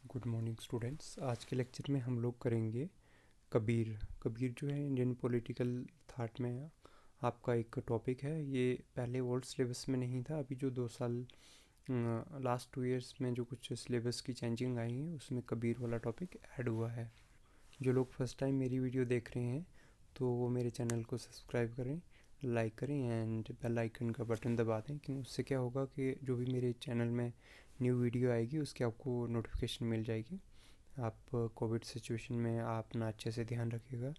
Good morning students. आज के lecture में हम लोग करेंगे कबीर। कबीर जो है इंडियन पॉलिटिकल थाट में आपका एक टॉपिक है। ये पहले ओल्ड सिलेबस में नहीं था, अभी जो 2 साल लास्ट 2 इयर्स में जो कुछ सिलेबस की चेंजिंग आई है उसमें कबीर वाला टॉपिक ऐड हुआ है। जो लोग फर्स्ट टाइम मेरी वीडियो देख रहे हैं तो वो मेरे चैनल को सब्सक्राइब करें, लाइक करें एंड बेल आइकन का बटन दबा दें, क्योंकि उससे क्या होगा कि जो भी मेरे चैनल में न्यू वीडियो आएगी उसकी आपको नोटिफिकेशन मिल जाएगी। आप कोविड सिचुएशन में आप अपना अच्छे से ध्यान रखिएगा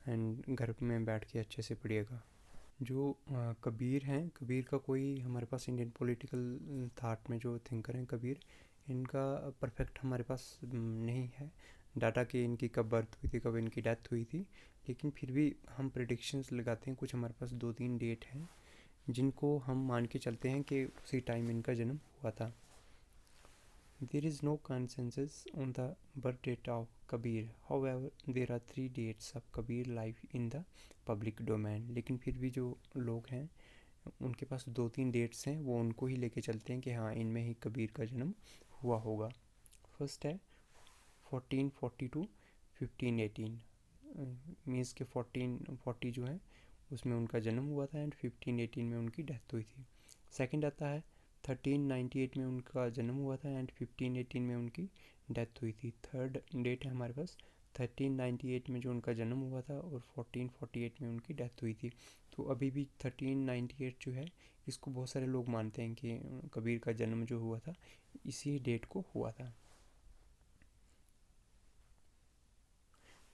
एंड घर में बैठ के अच्छे से पढ़िएगा। जो कबीर हैं, कबीर का कोई हमारे पास इंडियन पॉलिटिकल थाट में जो थिंकर हैं कबीर, इनका परफेक्ट हमारे पास नहीं है डाटा कि इनकी कब बर्थ हुई थी, कब इनकी डेथ हुई थी, लेकिन फिर भी हम प्रिडिक्शंस लगाते हैं। कुछ हमारे पास 2-3 डेट हैं जिनको हम मान के चलते हैं कि उसी टाइम इनका जन्म हुआ था। There is no consensus on the birth date of Kabir. However, there are 3 dates of Kabir life in the public domain. लेकिन फिर भी जो लोग हैं उनके पास 2-3 डेट्स हैं, वो उनको ही लेके चलते हैं कि हाँ इनमें ही कबीर का जन्म हुआ होगा। फर्स्ट है 1442 1518, मीन्स के 1440 जो है उसमें उनका जन्म हुआ था एंड 1518 में उनकी डेथ हुई थी। सेकंड आता है 1398 में उनका जन्म हुआ था एंड 1518 में उनकी डेथ हुई थी। थर्ड डेट है हमारे पास 1398 में जो उनका जन्म हुआ था और 1448 में उनकी डेथ हुई थी। तो अभी भी 1398 जो है इसको बहुत सारे लोग मानते हैं कि कबीर का जन्म जो हुआ था इसी डेट को हुआ था।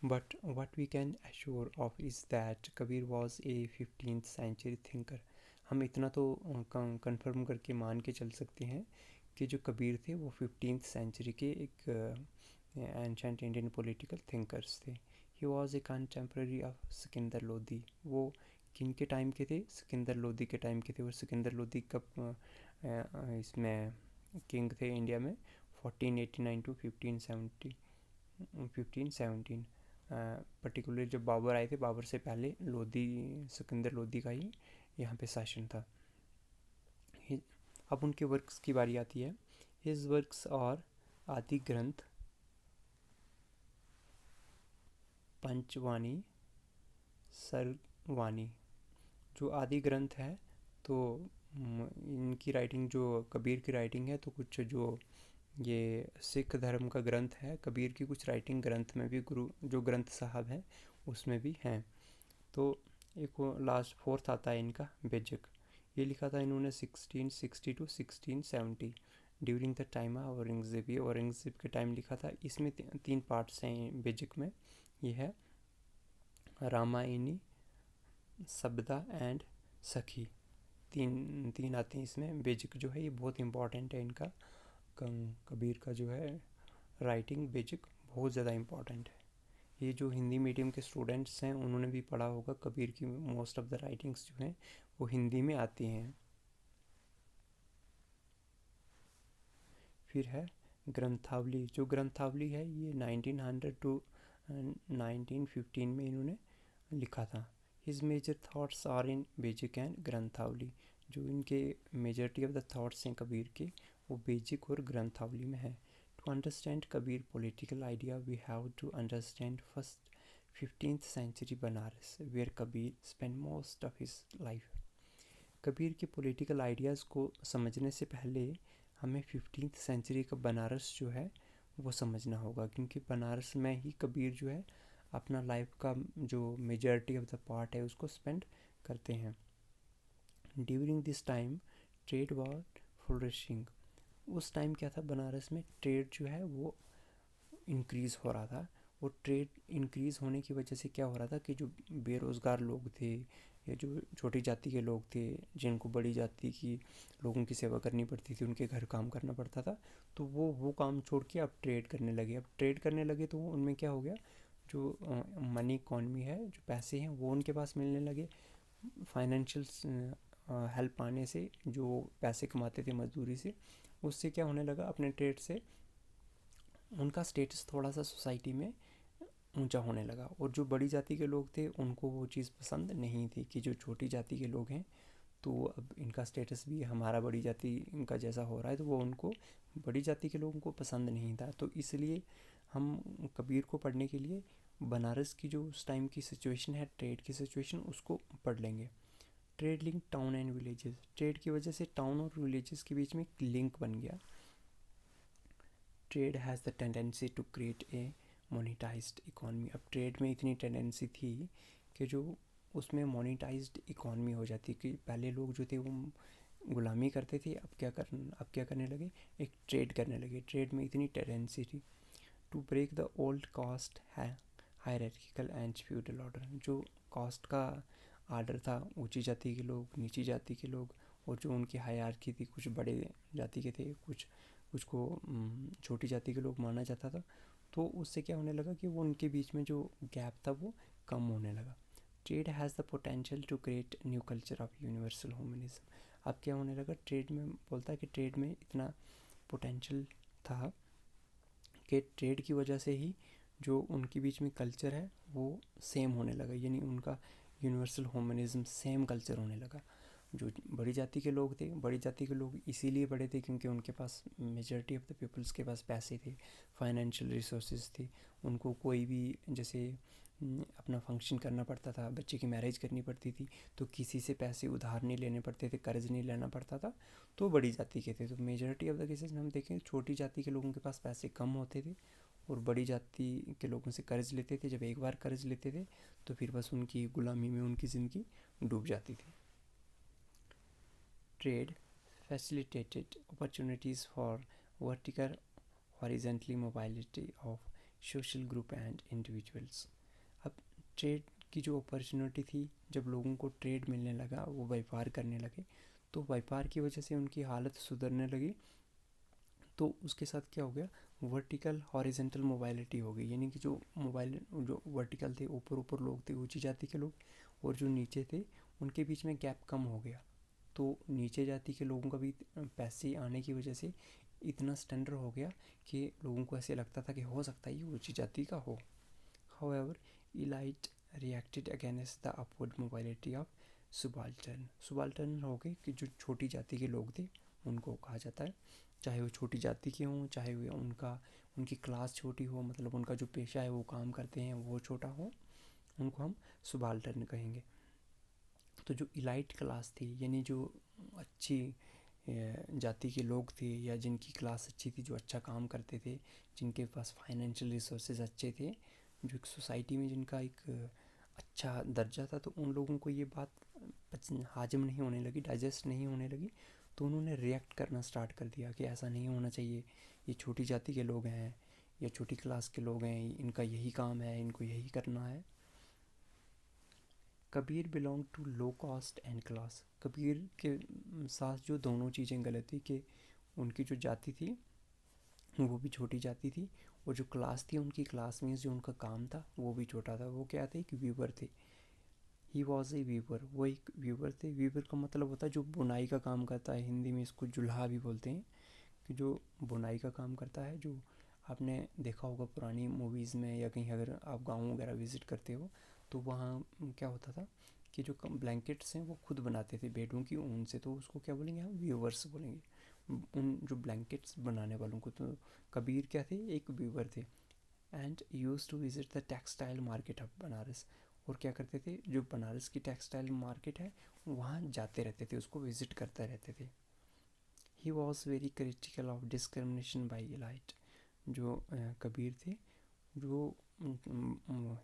But what we can assure of is that Kabir was a 15th century thinker. हम इतना तो कंफर्म करके मान के चल सकते हैं कि जो कबीर थे वो 15th सेंचुरी के एक एंशेंट इंडियन पॉलिटिकल थिंकर्स थे। He was a contemporary of Sikandar Lodi. वो किन के टाइम के थे? सिकंदर लोदी के टाइम के थे। और सिकंदर लोदी कब इसमें किंग थे इंडिया में? 1489 टू 1517। पर्टिकुलर जब बाबर आए थे, बाबर से पहले लोदी, सिकंदर लोदी का ही यहाँ पे शासन था। अब उनके वर्क्स की बारी आती है। हिज वर्क्स और आदि ग्रंथ, पंचवाणी, सर्गवाणी। जो आदि ग्रंथ है तो इनकी राइटिंग, जो कबीर की राइटिंग है, तो कुछ जो ये सिख धर्म का ग्रंथ है, कबीर की कुछ राइटिंग ग्रंथ में भी, गुरु जो ग्रंथ साहब हैं उसमें भी हैं। तो एक लास्ट फोर्थ आता है इनका बेजक। ये लिखा था इन्होंने 1660 to 1670 during the time of Aurangzeb. ये औरंगज़ेब के टाइम लिखा था। इसमें 3 पार्ट्स हैं बेजक में। ये है रामायणी, सब्दा एंड सखी। तीन आते हैं इसमें। बेजक जो है ये बहुत इंपॉर्टेंट है इनका। कबीर का जो है राइटिंग बेजिक बहुत ज़्यादा इम्पॉर्टेंट है। ये जो हिंदी मीडियम के स्टूडेंट्स हैं उन्होंने भी पढ़ा होगा। कबीर की मोस्ट ऑफ द राइटिंग्स जो हैं वो हिंदी में आती हैं। फिर है ग्रंथावली। जो ग्रंथावली है ये 1900 टू 1915 में इन्होंने लिखा था। His major thoughts are in Bijak and Granthavali. जो इनके मेजॉरिटी ऑफ द थाट्स हैं कबीर के वो बेजिक और ग्रंथावली में है। To understand Kabir political idea, we have to understand first 15th century Banaras, where Kabir spent most of his life. Kabir के political ideas को समझने से पहले हमें 15th सेंचुरी का बनारस जो है वो समझना होगा, क्योंकि बनारस में ही कबीर जो है अपना लाइफ का जो मेजॉरिटी ऑफ द पार्ट है उसको स्पेंड करते हैं। During this time trade was flourishing. उस टाइम क्या था, बनारस में ट्रेड जो है वो इंक्रीज़ हो रहा था। वो ट्रेड इंक्रीज़ होने की वजह से क्या हो रहा था कि जो बेरोज़गार लोग थे या जो छोटी जाति के लोग थे जिनको बड़ी जाति की लोगों की सेवा करनी पड़ती थी, उनके घर काम करना पड़ता था, तो वो काम छोड़ के अब ट्रेड करने लगे। अब ट्रेड करने लगे तो उनमें क्या हो गया, जो मनी इकॉनमी है, जो पैसे हैं वो उनके पास मिलने लगे। फाइनेंशियल हेल्प आने से जो पैसे कमाते थे मजदूरी से, उससे क्या होने लगा, अपने ट्रेड से उनका स्टेटस थोड़ा सा सोसाइटी में ऊंचा होने लगा। और जो बड़ी जाति के लोग थे उनको वो चीज़ पसंद नहीं थी कि जो छोटी जाति के लोग हैं तो अब इनका स्टेटस भी हमारा बड़ी जाति का जैसा हो रहा है, तो वो उनको बड़ी जाति के लोगों को पसंद नहीं था। तो इसलिए हम कबीर को पढ़ने के लिए बनारस की जो उस टाइम की सिचुएशन है, ट्रेड की सिचुएशन, उसको पढ़ लेंगे। Trade link town and villages, trade की वजह से टाउन और विलेजेस के बीच में एक लिंक बन गया। Trade has the tendency to create a monetized economy. अब ट्रेड में इतनी टेंडेंसी थी कि जो उसमें मोनेटाइज्ड इकॉनमी हो जाती, कि पहले लोग जो थे वो गुलामी करते थे, अब क्या करने लगे, एक ट्रेड करने लगे। ट्रेड में इतनी टेंडेंसी थी। To break the old caste hierarchical and feudal order, जो कास्ट का आर्डर था, ऊंची जाति के लोग, नीची जाति के लोग, और जो उनकी हायरार्की थी, कुछ बड़े जाति के थे, कुछ को छोटी जाति के लोग माना जाता था। तो उससे क्या होने लगा कि वो उनके बीच में जो गैप था वो कम होने लगा। Trade has the potential to create new culture of universal humanism. अब क्या होने लगा, ट्रेड में बोलता है कि ट्रेड में इतना पोटेंशियल था कि ट्रेड की वजह से ही जो उनके बीच में कल्चर है वो सेम होने लगा, यानी उनका यूनिवर्सल ह्यूमनिज्म सेम कल्चर होने लगा। जो बड़ी जाति के लोग थे, बड़ी जाति के लोग इसीलिए बड़े थे क्योंकि उनके पास मेजॉरिटी ऑफ द पीपल्स के पास पैसे थे, फाइनेंशियल रिसोर्सेज थे। उनको कोई भी जैसे अपना फंक्शन करना पड़ता था, बच्चे की मैरिज करनी पड़ती थी, तो किसी से पैसे उधार नहीं लेने पड़ते थे, कर्ज नहीं लेना पड़ता था, तो बड़ी जाति के थे। तो मेजॉरिटी ऑफ द केसेस में हम देखें, छोटी जाति के लोगों के पास पैसे कम होते थे और बड़ी जाति के लोगों से कर्ज लेते थे। जब एक बार कर्ज लेते थे तो फिर बस उनकी गुलामी में उनकी ज़िंदगी डूब जाती थी। Trade facilitated opportunities for vertical horizontally mobility of social group and individuals। अब ट्रेड की जो अपॉर्चुनिटी थी, जब लोगों को ट्रेड मिलने लगा, वो व्यापार करने लगे, तो व्यापार की वजह से उनकी हालत सुधरने लगी। तो उसके साथ क्या हो गया, वर्टिकल हॉरिजेंटल मोबाइलिटी हो गई, यानी कि जो वर्टिकल थे, ऊपर ऊपर लोग थे, ऊंची जाति के लोग, और जो नीचे थे उनके बीच में गैप कम हो गया। तो नीचे जाति के लोगों का भी पैसे आने की वजह से इतना स्टैंडर्ड हो गया कि लोगों को ऐसे लगता था कि हो सकता है ये ऊंची जाति का हो। However elite reacted against the upward mobility of subaltern. Subaltern हो गए कि जो छोटी जाति के लोग थे उनको कहा जाता है, चाहे वो छोटी जाति के हों, चाहे वो उनकी क्लास छोटी हो, मतलब उनका जो पेशा है वो काम करते हैं वो छोटा हो, उनको हम सुबाल्टर्न कहेंगे। तो जो इलाइट क्लास थी, यानी जो अच्छी जाति के लोग थे या जिनकी क्लास अच्छी थी, जो अच्छा काम करते थे, जिनके पास फाइनेंशियल रिसोर्सेज अच्छे थे, जो एक सोसाइटी में जिनका एक अच्छा दर्जा था, तो उन लोगों को ये बात हाजम नहीं होने लगी, डाइजेस्ट नहीं होने लगी। तो उन्होंने रिएक्ट करना स्टार्ट कर दिया कि ऐसा नहीं होना चाहिए, ये छोटी जाति के लोग हैं या छोटी क्लास के लोग हैं, इनका यही काम है, इनको यही करना है। Kabir belong to low caste and class. Kabir के साथ जो दोनों चीज़ें गलत थी कि उनकी जो जाति थी वो भी छोटी जाति थी, और जो क्लास थी, उनकी क्लास मीन्स जो उनका काम था वो भी छोटा था। वो क्या थे, एक वीवर थे। ही वॉज ए वीवर, वो एक वीवर थे। वीवर का मतलब होता है जो बुनाई का काम करता है, हिंदी में इसको जुल्हा भी बोलते हैं, कि जो बुनाई का काम करता है। जो आपने देखा होगा पुरानी मूवीज़ में, या कहीं अगर आप गाँव वगैरह विज़िट करते हो तो वहाँ क्या होता था कि जो ब्लैंकेट्स हैं वो खुद बनाते थे भेड़ों की ऊन से, तो उसको क्या बोलेंगे, हम वीवर्स बोलेंगे उन जो ब्लैंकेट्स बनाने वालों को। तो कबीर क्या थे, एक वीवर थे। And use to visit the textile market of Banaras, और क्या करते थे, जो बनारस की टेक्सटाइल मार्केट है वहाँ जाते रहते थे, उसको विज़िट करते रहते थे। ही was very critical of discrimination by elite. जो कबीर थे, जो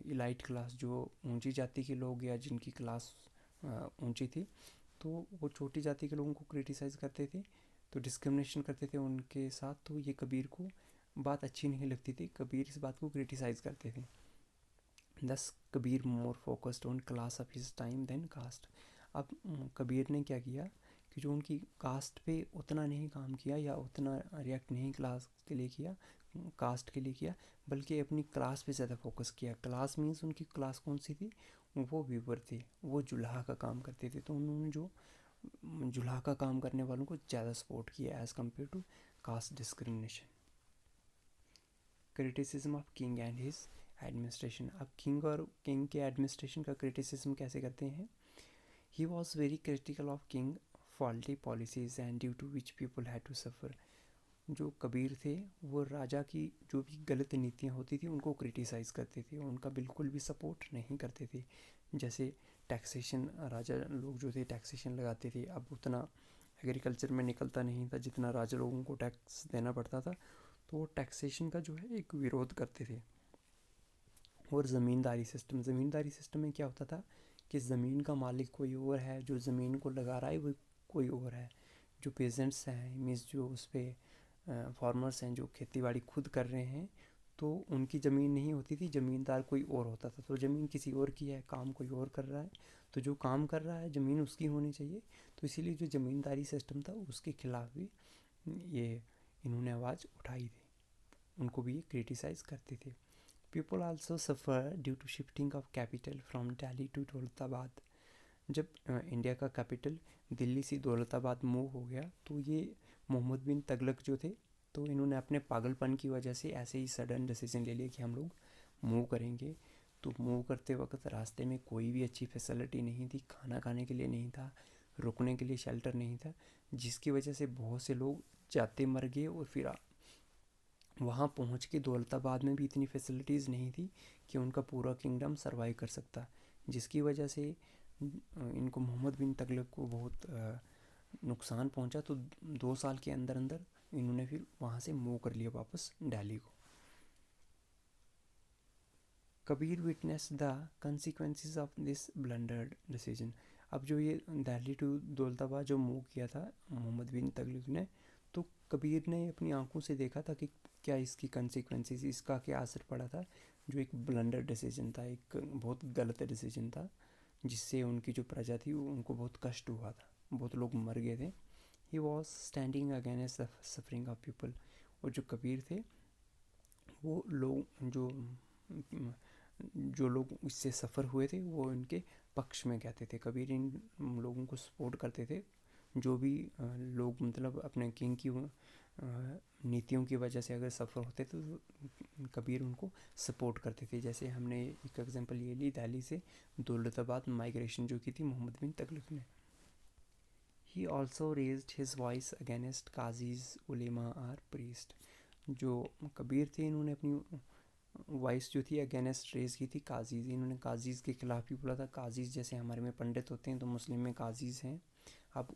इलाइट क्लास, जो ऊंची जाति के लोग या जिनकी क्लास ऊंची थी, तो वो छोटी जाति के लोगों को क्रिटिसाइज़ करते थे, तो डिस्क्रिमिनेशन करते थे उनके साथ। तो ये कबीर को बात अच्छी नहीं लगती थी, कबीर इस बात को क्रिटिसाइज़ करते थे। Thus Kabir more focused on class of his time than caste. अब कबीर ने क्या किया कि जो उनकी कास्ट पे उतना नहीं काम किया या उतना रिएक्ट नहीं क्लास के लिए किया, कास्ट के लिए किया, बल्कि अपनी क्लास पे ज़्यादा फोकस किया। क्लास मीन्स उनकी क्लास कौन सी थी, वो वीवर थे, वो जुल्हा का काम करते थे। तो उन्होंने जो जुल्हा का काम करने वालों को ज़्यादा सपोर्ट किया as compare to caste discrimination. Criticism of king and his administration. अब किंग के एडमिनिस्ट्रेशन का क्रिटिसिज्म कैसे करते हैं he was very critical of king faulty policies and due to which people had to suffer. जो कबीर थे वो राजा की जो भी गलत नीतियाँ होती थी उनको क्रिटिसाइज़ करते थे, उनका बिल्कुल भी सपोर्ट नहीं करते थे। जैसे टैक्सेशन, राजा लोग जो थे टैक्सेशन लगाते थे, अब उतना एग्रीकल्चर में निकलता नहीं था जितना राजा लोगों को टैक्स देना पड़ता था, तो वो टैक्सेशन का जो है एक विरोध करते थे। और ज़मींदारी सिस्टम में क्या होता था कि ज़मीन का मालिक कोई और है, जो ज़मीन को लगा रहा है वो कोई और है। जो पेजेंट्स हैं, मीन्स जो उस पर फार्मर्स हैं जो खेती बाड़ी खुद कर रहे हैं, तो उनकी ज़मीन नहीं होती थी, ज़मींदार कोई और होता था। तो ज़मीन किसी और की है, काम कोई और कर रहा है, तो जो काम कर रहा है ज़मीन उसकी होनी चाहिए। तो इसीलिए जो ज़मींदारी सिस्टम था उसके खिलाफ भी ये इन्होंने आवाज़ उठाई थी, उनको भी ये क्रिटिसाइज़ करते थे। People also suffer due to shifting of capital from Delhi to Daulatabad. जब इंडिया का कैपिटल दिल्ली से दौलताबाद मूव हो गया, तो ये मोहम्मद बिन तगलक जो थे, तो इन्होंने अपने पागलपन की वजह से ऐसे ही सडन डिसीजन ले लिया कि हम लोग मूव करेंगे। तो मूव करते वक्त रास्ते में कोई भी अच्छी फैसिलिटी नहीं थी, खाना खाने के लिए नहीं था, रुकने के लिए शेल्टर नहीं था, जिसकी वजह से बहुत से लोग जाते मर गए। और फिर वहाँ पहुँच के दौलताबाद में भी इतनी फैसिलिटीज़ नहीं थी कि उनका पूरा किंगडम सर्वाइव कर सकता, जिसकी वजह से इनको मोहम्मद बिन तगलक को बहुत नुकसान पहुँचा। तो 2 साल के अंदर अंदर इन्होंने फिर वहाँ से मूव कर लिया वापस दिल्ली को। Kabir witness the consequences of this blundered decision. अब जो ये दिल्ली टू दौलताबाद जो मूव किया था मोहम्मद बिन तगलक ने, तो कबीर ने अपनी आंखों से देखा था कि क्या इसकी कंसिक्वेंसेस, इसका क्या असर पड़ा था। जो एक ब्लंडर डिसीजन था, एक बहुत गलत डिसीजन था, जिससे उनकी जो प्रजा थी उनको बहुत कष्ट हुआ था, बहुत लोग मर गए थे। He was standing against the suffering of people. और जो कबीर थे वो लोग जो लोग इससे सफ़र हुए थे वो इनके पक्ष में कहते थे। कबीर इन लोगों को सपोर्ट करते थे, जो भी लोग मतलब अपने किंग की नीतियों की वजह से अगर सफ़र होते तो कबीर उनको सपोर्ट करते थे। जैसे हमने एक एग्जांपल ये ली, दिल्ली से दौलताबाद माइग्रेशन जो की थी मोहम्मद बिन तगलक ने। He also raised his voice against qazis ulema or priest. जो कबीर थे इन्होंने अपनी वॉइस जो थी अगेंस्ट रेज की थी काजीज़, इन्होंने काजीज़ के खिलाफ भी बोला था। काजीज़ जैसे हमारे में पंडित होते हैं तो मुस्लिम में काजीज़ हैं। अब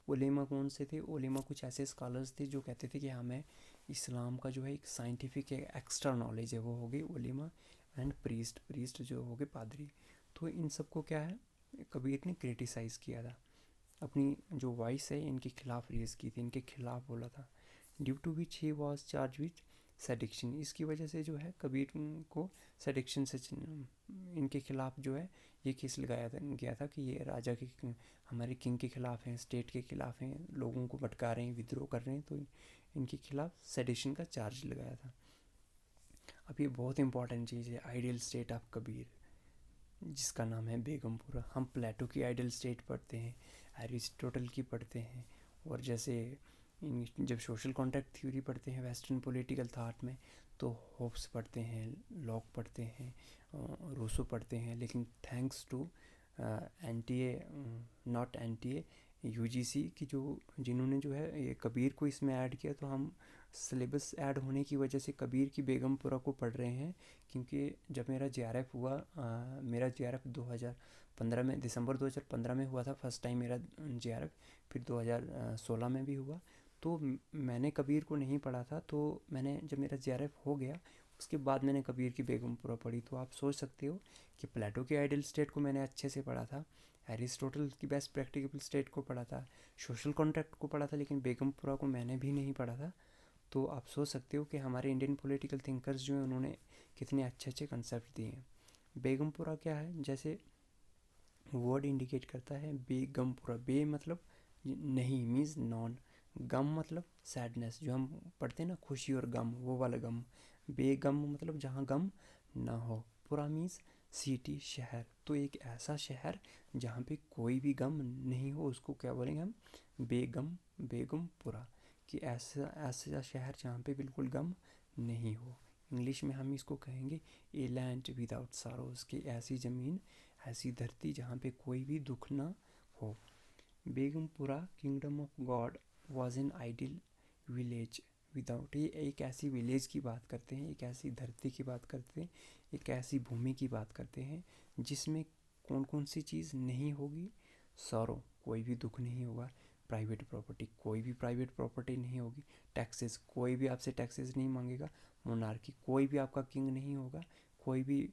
उलेमा कौन से थे? उलेमा कुछ ऐसे स्कॉलर्स थे जो कहते थे कि हमें इस्लाम का जो है एक साइंटिफिक एक्स्ट्रा नॉलेज है, वो हो गई उलेमा। एंड प्रीस्ट जो हो गए पादरी। तो इन सबको क्या है, कबीर ने क्रिटिसाइज़ किया था, अपनी जो वॉइस है इनके खिलाफ रेज की थी, इनके खिलाफ बोला था। Due to which he was charge with sedition. इसकी वजह से जो है कबीर को सेडिक्शन से इनके खिलाफ जो है ये केस लगाया गया था कि ये राजा के, हमारे किंग के खिलाफ हैं, स्टेट के खिलाफ हैं, लोगों को भटका रहे हैं, विद्रोह कर रहे हैं, तो इनके खिलाफ सेडिशन का चार्ज लगाया था। अब ये बहुत इंपॉर्टेंट चीज़ है, आइडियल स्टेट ऑफ कबीर, जिसका नाम है बेगमपुरा। हम प्लेटो की आइडियल स्टेट पढ़ते हैं, एरिस्टोटल की पढ़ते हैं, और जैसे जब सोशल कॉन्ट्रैक्ट थ्योरी पढ़ते हैं वेस्टर्न पॉलिटिकल थाट में, तो होप्स पढ़ते हैं, लॉक पढ़ते हैं, रूसो पढ़ते हैं। लेकिन thanks to not NTA UGC की जो जिन्होंने जो है ये कबीर को इसमें ऐड किया, तो हम सिलेबस ऐड होने की वजह से कबीर की बेगमपुरा को पढ़ रहे हैं। क्योंकि जब मेरा जेआरएफ हुआ, मेरा जेआरएफ 2015 में, दिसंबर 2015 में हुआ था फर्स्ट टाइम मेरा जेआरएफ, फिर 2016 में भी हुआ। तो मैंने कबीर को नहीं पढ़ा था, तो मैंने जब मेरा जेआरएफ हो गया उसके बाद मैंने कबीर की बेगमपुरा पढ़ी। तो आप सोच सकते हो कि प्लेटो के आइडियल स्टेट को मैंने अच्छे से पढ़ा था, एरिस्टोटल की बेस्ट प्रैक्टिकल स्टेट को पढ़ा था, सोशल कॉन्ट्रैक्ट को पढ़ा था, लेकिन बेगमपुरा को मैंने भी नहीं पढ़ा था। तो आप सोच सकते हो कि हमारे इंडियन पॉलिटिकल थिंकर्स जो हैं उन्होंने कितने अच्छे अच्छे कंसेप्ट दिए हैं। बेगमपुरा क्या है, जैसे वर्ड इंडिकेट करता है बेगमपुरा, बे मतलब नहीं मीन्स नॉन, गम मतलब सैडनेस, जो हम पढ़ते हैं ना खुशी और गम, वो वाला गम। बेगम मतलब जहाँ गम ना हो, पुरा मीन्स सिटी शहर। तो एक ऐसा शहर जहाँ पे कोई भी गम नहीं हो उसको क्या बोलेंगे हम, बेगमपुरा। कि ऐसा ऐसा शहर जहाँ पे बिल्कुल गम नहीं हो। इंग्लिश में हम इसको कहेंगे ए लैंड विदाउट सारोज, कि ऐसी ज़मीन, ऐसी धरती जहाँ पे कोई भी दुख ना हो। Begumpura kingdom of God was an ideal village without, ये एक ऐसी विलेज की बात करते हैं, एक ऐसी धरती की बात करते हैं, एक ऐसी भूमि की बात करते हैं जिसमें कौन कौन सी चीज़ नहीं होगी। सॉरो, कोई भी दुख नहीं होगा। प्राइवेट प्रॉपर्टी, कोई भी प्राइवेट प्रॉपर्टी नहीं होगी। टैक्सेस, कोई भी आपसे टैक्सेस नहीं मांगेगा। मोनार्की, कोई भी आपका किंग नहीं होगा, कोई भी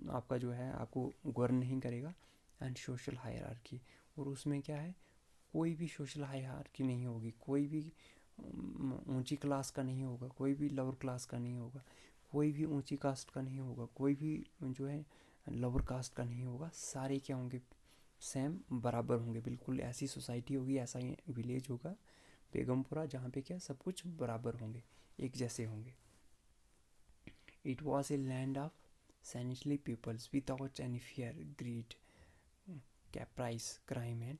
आपका जो है आपको गवर्न नहीं करेगा। एंड सोशल हायरार्की, और उसमें क्या है, कोई भी सोशल हायरार्की नहीं होगी, कोई भी ऊंची क्लास का नहीं होगा, कोई भी लोअर क्लास का नहीं होगा, कोई भी ऊंची कास्ट का नहीं होगा, कोई भी जो है लोअर कास्ट का नहीं होगा। सारे क्या होंगे, सेम बराबर होंगे। बिल्कुल ऐसी सोसाइटी होगी, ऐसा ही विलेज होगा बेगमपुरा जहाँ पे क्या सब कुछ बराबर होंगे, एक जैसे होंगे। It was a land of sanitary peoples without any fear, greed, caprice, crime and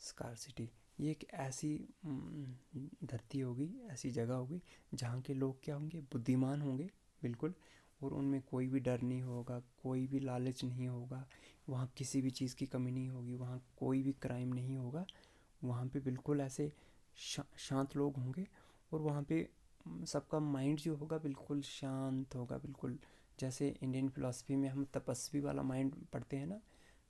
scarcity. ये एक ऐसी धरती होगी, ऐसी जगह होगी जहाँ के लोग क्या होंगे, बुद्धिमान होंगे बिल्कुल, और उनमें कोई भी डर नहीं होगा, कोई भी लालच नहीं होगा, वहाँ किसी भी चीज़ की कमी नहीं होगी, वहाँ कोई भी क्राइम नहीं होगा। वहाँ पे बिल्कुल ऐसे शांत लोग होंगे, और वहाँ पे सबका माइंड जो होगा बिल्कुल शांत होगा। बिल्कुल जैसे इंडियन फिलॉसफी में हम तपस्वी वाला माइंड पढ़ते हैं ना,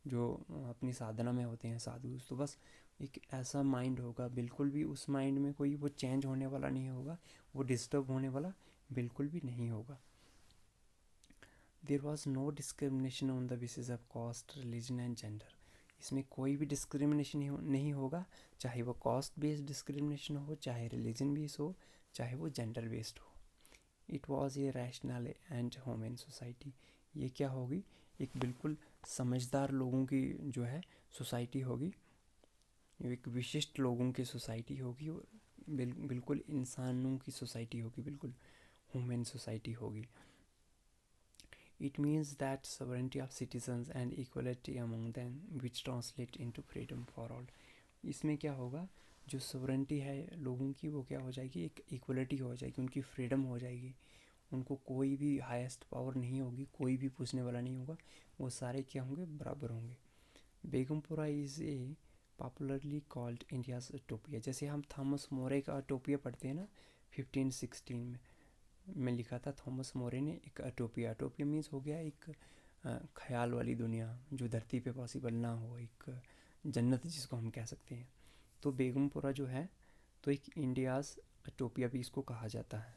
जो अपनी साधना में होते हैं साधु, तो बस एक ऐसा माइंड होगा। बिल्कुल भी उस माइंड में कोई वो चेंज होने वाला नहीं होगा, वो डिस्टर्ब होने वाला बिल्कुल भी नहीं होगा। There was no discrimination on the basis of caste, religion and gender. इसमें कोई भी डिस्क्रिमिनेशन नहीं होगा, चाहे वो कास्ट बेस्ड डिस्क्रिमिनेशन हो, चाहे रिलीजन बेस्ड हो, चाहे वो जेंडर बेस्ड हो। It was a rational and human society. ये क्या होगी, एक बिल्कुल समझदार लोगों की जो है सोसाइटी होगी, एक विशिष्ट लोगों की सोसाइटी होगी, और बिल्कुल इंसानों की सोसाइटी होगी, बिल्कुल ह्यूमन सोसाइटी होगी। It means that sovereignty of citizens and equality among them which translate into freedom for all. इसमें क्या होगा, जो सॉवरेंटी है लोगों की वो क्या हो जाएगी, एक इक्वलिटी हो जाएगी, उनकी फ्रीडम हो जाएगी, उनको कोई भी हाईएस्ट पावर नहीं होगी, कोई भी पूछने वाला नहीं होगा, वो सारे क्या होंगे, बराबर होंगे। Begampura is a popularly called India's utopia. जैसे हम थॉमस मोरे का टोपिया पढ़ते हैं ना, 1516 में लिखा था थॉमस मोरे ने एक अटोपिया। अटोपिया मीन्स हो गया एक ख्याल वाली दुनिया जो धरती पे पॉसिबल ना हो, एक जन्नत जिसको हम कह सकते हैं। तो बेगमपुरा जो है तो एक इंडियाज अटोपिया भी इसको कहा जाता है।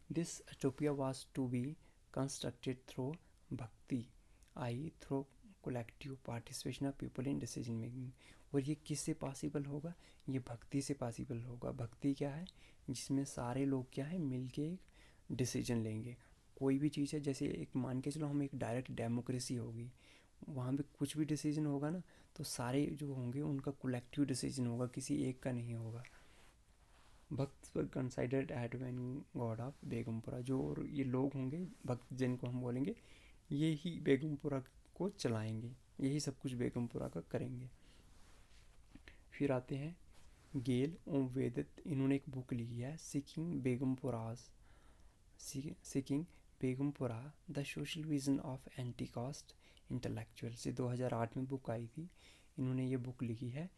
This utopia was to be constructed through bhakti, I through collective participation of people in decision making. और ये किससे पॉसिबल होगा, ये भक्ति से पॉसिबल होगा। भक्ति क्या है, जिसमें सारे लोग क्या है मिलके एक डिसीजन लेंगे। कोई भी चीज़ है, जैसे एक मान के चलो हम एक डायरेक्ट डेमोक्रेसी होगी, वहाँ पे कुछ भी डिसीजन होगा ना तो सारे जो होंगे उनका कलेक्टिव डिसीजन होगा, किसी एक का नहीं होगा। Bhakt were considered at one god of Begampura. जो ये लोग होंगे भक्त जिनको हम बोलेंगे, ये ही बेगमपुरा को चलाएंगे, यही सब कुछ बेगमपुरा का करेंगे। फिर आते हैं गेल ओम वेदत। इन्होंने एक बुक लिखी है seeking Begumpura the social vision of anti caste intellectual से 2008 में बुक आई थी। इन्होंने ये बुक लिखी है,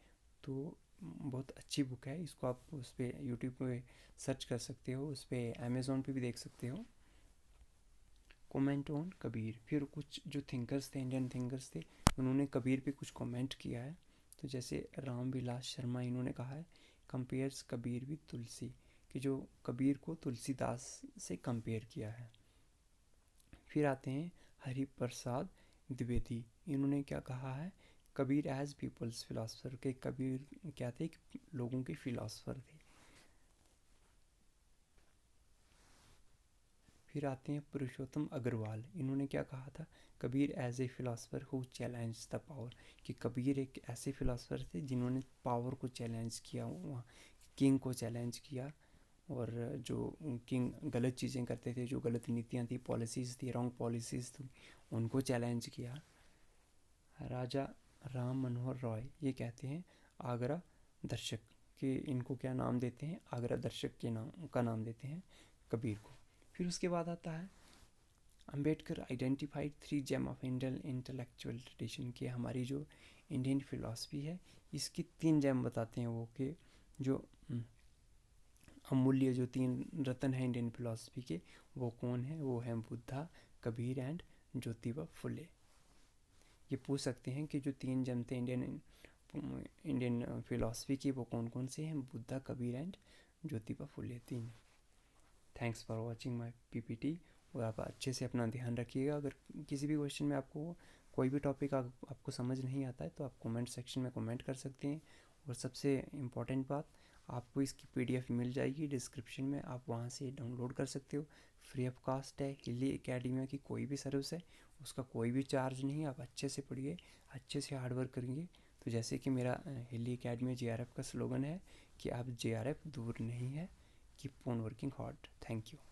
तो बहुत अच्छी बुक है। इसको आप उस पर यूट्यूब पे सर्च कर सकते हो, उस पर अमेज़ोन पे भी देख सकते हो। Comment on Kabir. फिर कुछ जो थिंकर्स थे, इंडियन थिंकर्स थे, उन्होंने कबीर पे कुछ कमेंट किया है। तो जैसे राम विलास शर्मा, इन्होंने कहा है कंपेयर्स कबीर विद तुलसी, कि जो कबीर को तुलसीदास से कंपेयर किया है। फिर आते हैं हरिप्रसाद द्विवेदी। इन्होंने क्या कहा है, कबीर एज पीपल्स फिलासफर, के कबीर क्या थे, लोगों के फिलासफर थे। फिर आते हैं पुरुषोत्तम अग्रवाल। इन्होंने क्या कहा था, Kabir as a philosopher who challenge the power, कि कबीर एक ऐसे फिलासफर थे जिन्होंने पावर को चैलेंज किया, वहाँ किंग को चैलेंज किया, और जो किंग गलत चीज़ें करते थे, जो गलत नीतियाँ थी, पॉलिसीज़ थी, रॉन्ग पॉलिसीज़ थी, उनको चैलेंज किया। राजा राम मनोहर रॉय ये कहते हैं आगरा दर्शक, कि इनको क्या नाम देते हैं, आगरा दर्शक के नाम का नाम देते हैं कबीर को। फिर उसके बाद आता है Ambedkar identified 3 gem of Indian intellectual tradition के हमारी जो इंडियन फिलॉसफी है इसकी 3 जेम बताते हैं वो कि जो अमूल्य जो 3 रत्न हैं इंडियन फिलॉसफी के वो कौन है, वो हैं बुद्धा, कबीर एंड ज्योतिबा फुले। ये पूछ सकते हैं कि जो 3 जेम थे इंडियन फिलॉसफी की वो कौन कौन से हैं, Buddha, Kabir and Jyotiba Phule 3। Thanks for watching my PPT. और आप अच्छे से अपना ध्यान रखिएगा। अगर किसी भी क्वेश्चन में आपको कोई भी टॉपिक आपको समझ नहीं आता है तो आप कमेंट सेक्शन में कमेंट कर सकते हैं। और सबसे इम्पॉर्टेंट बात, आपको इसकी पीडीएफ मिल जाएगी डिस्क्रिप्शन में, आप वहाँ से डाउनलोड कर सकते हो। फ्री ऑफ कास्ट है। हिली एकेडमी की कोई भी सर्विस है, उसका कोई भी चार्ज नहीं है। आप अच्छे से पढ़िए, अच्छे से हार्ड वर्क करेंगे तो जैसे कि मेरा हिली एकेडमी JRF का स्लोगन है कि आप JRF दूर नहीं है, keep on working hard. Thank you.